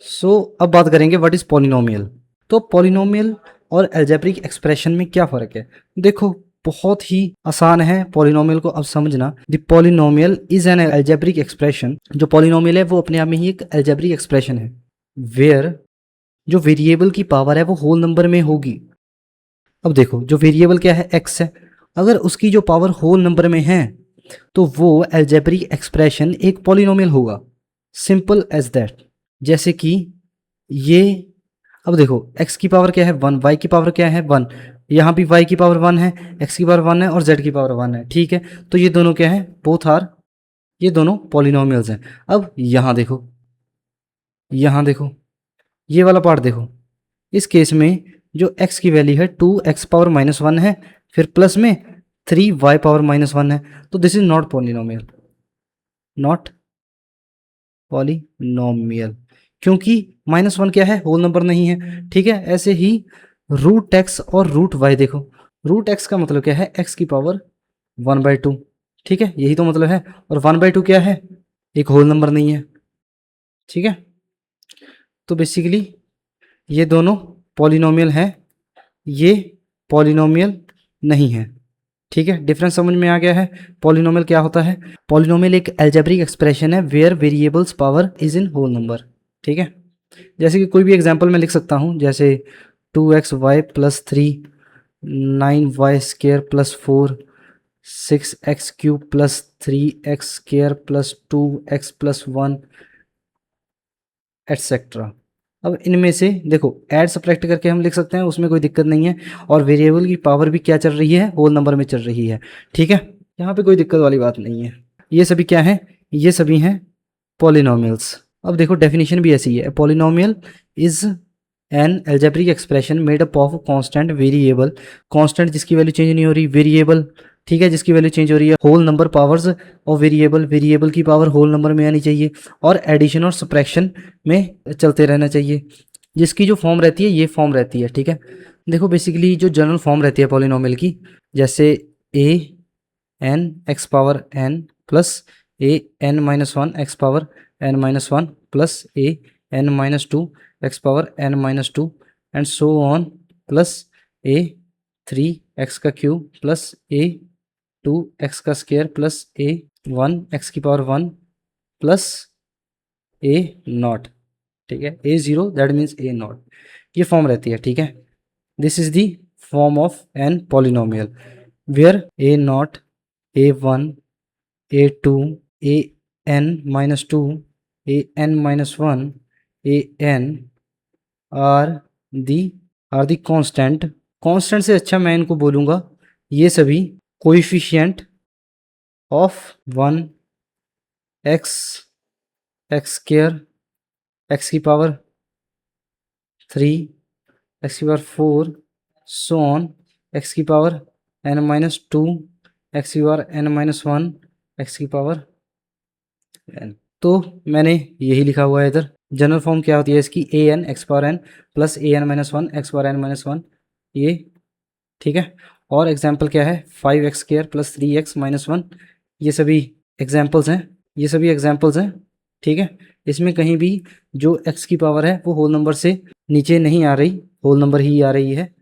अब बात करेंगे व्हाट इज पॉलिनोमियल। तो पॉलिनोमियल और अलजेब्रिक एक्सप्रेशन में क्या फ़र्क है? देखो बहुत ही आसान है पॉलिनोमियल को अब समझना। The polynomial is an algebraic expression. जो पॉलिनोमियल है वो अपने आप में ही एक अलजेब्रिक एक्सप्रेशन है वेयर जो वेरिएबल की पावर है वो होल नंबर में होगी। अब देखो जो वेरिएबल क्या है x है, अगर उसकी जो पावर होल नंबर में है तो वो अलजेब्रिक एक्सप्रेशन एक पॉलिनोमियल होगा। Simple as that. जैसे कि ये, अब देखो x की पावर क्या है 1, y की पावर क्या है 1, यहाँ भी y की पावर 1 है, x की पावर 1 है और z की पावर 1 है। ठीक है, तो ये दोनों क्या है, बोथ आर, ये दोनों पॉलिनोमियल्स हैं। अब यहाँ देखो, यहाँ देखो, ये वाला पार्ट देखो। इस केस में जो x की वैल्यू है 2x पावर -1 है, फिर प्लस में 3y पावर -1 है, तो this is not polynomial, not polynomial, क्योंकि -1 क्या है, होल नंबर नहीं है। ठीक है, ऐसे ही रूट एक्स और रूट वाई देखो। रूट एक्स का मतलब क्या है, x की पावर 1/2। ठीक है, यही तो मतलब है। और 1/2 क्या है, एक होल नंबर नहीं है। ठीक है, तो बेसिकली ये दोनों पॉलिनोमियल हैं, ये पॉलिनोमियल नहीं है। ठीक है, डिफरेंस समझ में आ गया है। पॉलिनोमियल क्या होता है, पॉलिनोमियल एक अलजेब्रिक एक्सप्रेशन है where variables power is in whole number. ठीक है, जैसे कि कोई भी एग्जांपल मैं लिख सकता हूँ, जैसे 2xy plus 3, 9y square plus 4, 6x cube plus 3x square plus 2x plus 1 etcetera. अब इनमें से देखो ऐड सब्ट्रैक्ट करके हम लिख सकते हैं, उसमें कोई दिक्कत नहीं है। और वेरिएबल की पावर भी क्या चल रही है, होल नंबर में चल रही है। ठीक है, यहाँ पे कोई दिक्कत वाली बात नहीं है। ये सभी क्या है, ये सभी हैं पॉलिनोमियल्स। अब देखो डेफिनेशन भी ऐसी है, polynomial is an algebraic expression made up of constant variable, constant जिसकी वैल्यू चेंज नहीं हो रही, वेरिएबल, ठीक है, जिसकी वैल्यू चेंज हो रही है, होल नंबर पावर्स और वेरिएबल, वेरिएबल की पावर होल नंबर में आनी चाहिए, और एडिशन और सब्ट्रैक्शन में चलते रहना चाहिए। जिसकी जो फॉर्म रहती है ये फॉर्म रहती है। ठीक है, देखो बेसिकली जो जनरल फॉर्म रहती है पॉलिनोमियल की, जैसे a n x power n plus a n -1 x power n-1 plus a n-2 x power n-2 and so on, plus a 3 x का क्यूब प्लस ए 2 एक्स का square plus a 1 x की power 1 plus a naught. ठीक है, a 0 that means a naught, ये form रहती है। ठीक है, this is the form of an polynomial where A not, a1, a2, an-2, an-1, an are the constant. Constant से अच्छा मैं इनको बोलूँगा ये सभी coefficient of 1, x, x square, x की पावर 3, एक्स की पावर 4, सो ऑन, एक्स की पावर n-2, एक्स की पावर n-1, एक्स की पावर n। तो मैंने यही लिखा हुआ है इधर। जनरल फॉर्म क्या होती है इसकी, a n x power n plus a n-1 x power n-1, ये। ठीक है, और एग्जाम्पल क्या है 5x स्क्वायर प्लस 3x-1, ये सभी एग्जाम्पल्स हैं, ये सभी एग्जाम्पल्स हैं। ठीक है, इसमें कहीं भी जो x की पावर है वो होल नंबर से नीचे नहीं आ रही, होल नंबर ही आ रही है।